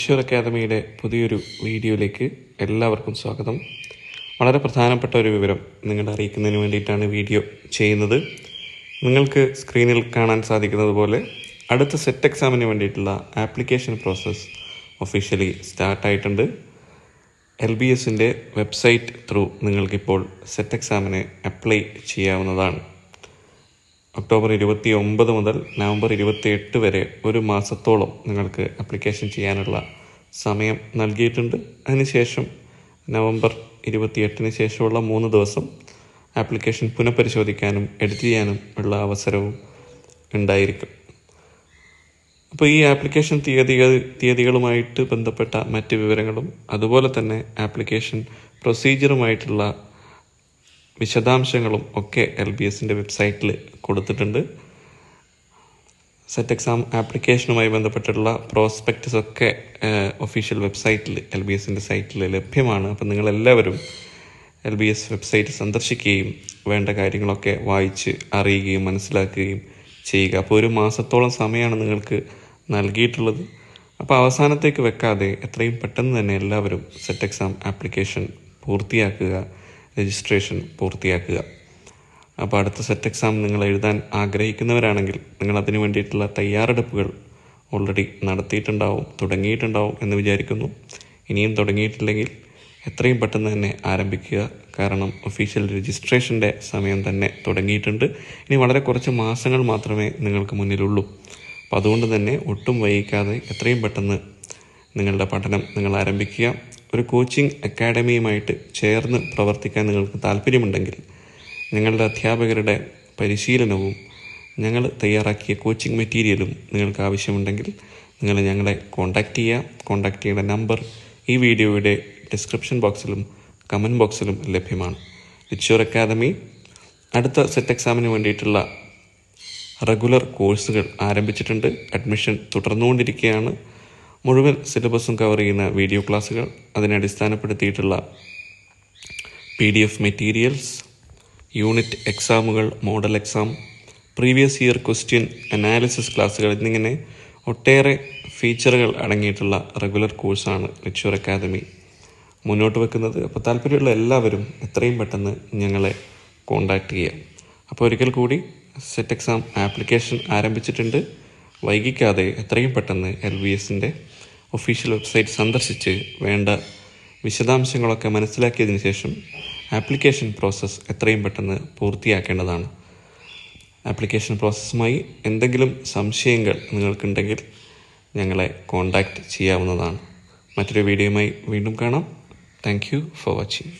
ഈശ്വർ അക്കാദമിയുടെ പുതിയൊരു വീഡിയോയിലേക്ക് എല്ലാവർക്കും സ്വാഗതം. വളരെ പ്രധാനപ്പെട്ട ഒരു വിവരം നിങ്ങളെ അറിയിക്കുന്നതിന് വേണ്ടിയിട്ടാണ് വീഡിയോ ചെയ്യുന്നത്. നിങ്ങൾക്ക് സ്ക്രീനിൽ കാണാൻ സാധിക്കുന്നത് പോലെ അടുത്ത സെറ്റ് എക്സാമിന് വേണ്ടിയിട്ടുള്ള ആപ്ലിക്കേഷൻ പ്രോസസ്സ് ഒഫീഷ്യലി സ്റ്റാർട്ടായിട്ടുണ്ട്. LBSൻ്റെ വെബ്സൈറ്റ് ത്രൂ നിങ്ങൾക്കിപ്പോൾ സെറ്റ് എക്സാമിന് അപ്ലൈ ചെയ്യാവുന്നതാണ്. ഒക്ടോബർ 29 മുതൽ നവംബർ 28 വരെ ഒരു മാസത്തോളം നിങ്ങൾക്ക് ആപ്ലിക്കേഷൻ ചെയ്യാനുള്ള സമയം നൽകിയിട്ടുണ്ട്. അതിനുശേഷം നവംബർ 28 ശേഷമുള്ള 3 ദിവസം ആപ്ലിക്കേഷൻ പുനഃപരിശോധിക്കാനും എഡിറ്റ് ചെയ്യാനും ഉള്ള അവസരവും ഉണ്ടായിരിക്കും. അപ്പോൾ ഈ ആപ്ലിക്കേഷൻ തീയതികളുമായിട്ട് ബന്ധപ്പെട്ട മറ്റ് വിവരങ്ങളും അതുപോലെ തന്നെ ആപ്ലിക്കേഷൻ പ്രൊസീജിയറുമായിട്ടുള്ള വിശദാംശങ്ങളും ഒക്കെ LBSൻ്റെ വെബ്സൈറ്റിൽ കൊടുത്തിട്ടുണ്ട്. സെറ്റ് എക്സാം ആപ്ലിക്കേഷനുമായി ബന്ധപ്പെട്ടുള്ള പ്രോസ്പെക്ടസ് ഒക്കെ ഒഫീഷ്യൽ വെബ്സൈറ്റിൽ LBSൻ്റെ സൈറ്റിൽ ലഭ്യമാണ്. അപ്പം നിങ്ങളെല്ലാവരും LBS വെബ്സൈറ്റ് സന്ദർശിക്കുകയും വേണ്ട കാര്യങ്ങളൊക്കെ വായിച്ച് അറിയുകയും മനസ്സിലാക്കുകയും ചെയ്യുക. അപ്പോൾ ഒരു മാസത്തോളം സമയമാണ് നിങ്ങൾക്ക് നൽകിയിട്ടുള്ളത്. അപ്പോൾ അവസാനത്തേക്ക് വെക്കാതെ എത്രയും പെട്ടെന്ന് തന്നെ എല്ലാവരും സെറ്റ് എക്സാം ആപ്ലിക്കേഷൻ പൂർത്തിയാക്കുക, രജിസ്ട്രേഷൻ പൂർത്തിയാക്കുക. അപ്പോൾ അടുത്ത സെറ്റ് എക്സാം നിങ്ങൾ എഴുതാൻ ആഗ്രഹിക്കുന്നവരാണെങ്കിൽ നിങ്ങൾ അതിനു വേണ്ടിയിട്ടുള്ള തയ്യാറെടുപ്പുകൾ ഓൾറെഡി തുടങ്ങിയിട്ടുണ്ടാവും എന്ന് വിചാരിക്കുന്നു. ഇനിയും തുടങ്ങിയിട്ടില്ലെങ്കിൽ എത്രയും പെട്ടെന്ന് തന്നെ ആരംഭിക്കുക. കാരണം ഒഫീഷ്യൽ രജിസ്ട്രേഷൻ്റെ സമയം തന്നെ തുടങ്ങിയിട്ടുണ്ട്. ഇനി വളരെ കുറച്ച് മാസങ്ങൾ മാത്രമേ നിങ്ങൾക്ക് മുന്നിലുള്ളൂ. അപ്പോൾ അതുകൊണ്ട് തന്നെ ഒട്ടും വൈകിക്കാതെ എത്രയും പെട്ടെന്ന് നിങ്ങളുടെ പഠനം നിങ്ങൾ ആരംഭിക്കുക. ഒരു കോച്ചിങ് അക്കാഡമിയുമായിട്ട് ചേർന്ന് പ്രവർത്തിക്കാൻ നിങ്ങൾക്ക് താല്പര്യമുണ്ടെങ്കിൽ ഞങ്ങളുടെ അധ്യാപകരുടെ പരിശീലനവും ഞങ്ങൾ തയ്യാറാക്കിയ കോച്ചിങ് മെറ്റീരിയലും നിങ്ങൾക്ക് ആവശ്യമുണ്ടെങ്കിൽ നിങ്ങൾ ഞങ്ങളെ കോൺടാക്റ്റ് ചെയ്യേണ്ട നമ്പർ ഈ വീഡിയോയുടെ ഡിസ്ക്രിപ്ഷൻ ബോക്സിലും കമൻറ്റ് ബോക്സിലും ലഭ്യമാണ്. ഈശ്വർ അക്കാദമി അടുത്ത സെറ്റ് എക്സാമിന് വേണ്ടിയിട്ടുള്ള റെഗുലർ കോഴ്സുകൾ ആരംഭിച്ചിട്ടുണ്ട്. അഡ്മിഷൻ തുടർന്നുകൊണ്ടിരിക്കുകയാണ്. മുഴുവൻ സിലബസും കവർ ചെയ്യുന്ന വീഡിയോ ക്ലാസ്സുകൾ, അതിനെ അടിസ്ഥാനപ്പെടുത്തിയിട്ടുള്ള PDF മെറ്റീരിയൽസ്, യൂണിറ്റ് എക്സാമുകൾ, model exam, previous year question analysis ക്ലാസ്സുകൾ എന്നിങ്ങനെ ഒട്ടേറെ ഫീച്ചറുകൾ അടങ്ങിയിട്ടുള്ള റെഗുലർ കോഴ്സാണ് ഈശ്വർ അക്കാദമി മുന്നോട്ട് വെക്കുന്നത്. അപ്പോൾ താല്പര്യമുള്ള എല്ലാവരും എത്രയും പെട്ടെന്ന് ഞങ്ങളെ കോൺടാക്റ്റ് ചെയ്യുക. അപ്പോൾ ഒരിക്കൽ കൂടി സെറ്റ് എക്സാം ആപ്ലിക്കേഷൻ ആരംഭിച്ചിട്ടുണ്ട്. വൈകിക്കാതെ എത്രയും പെട്ടെന്ന് LBSൻ്റെ ഒഫീഷ്യൽ വെബ്സൈറ്റ് സന്ദർശിച്ച് വേണ്ട വിശദാംശങ്ങളൊക്കെ മനസ്സിലാക്കിയതിന് ശേഷം ആപ്ലിക്കേഷൻ പ്രോസസ്സ് എത്രയും പെട്ടെന്ന് പൂർത്തിയാക്കേണ്ടതാണ്. ആപ്ലിക്കേഷൻ പ്രോസസ്സുമായി എന്തെങ്കിലും സംശയങ്ങൾ നിങ്ങൾക്കുണ്ടെങ്കിൽ ഞങ്ങളെ കോൺടാക്റ്റ് ചെയ്യാവുന്നതാണ്. മറ്റൊരു വീഡിയോയുമായി വീണ്ടും കാണാം. Thank you for watching.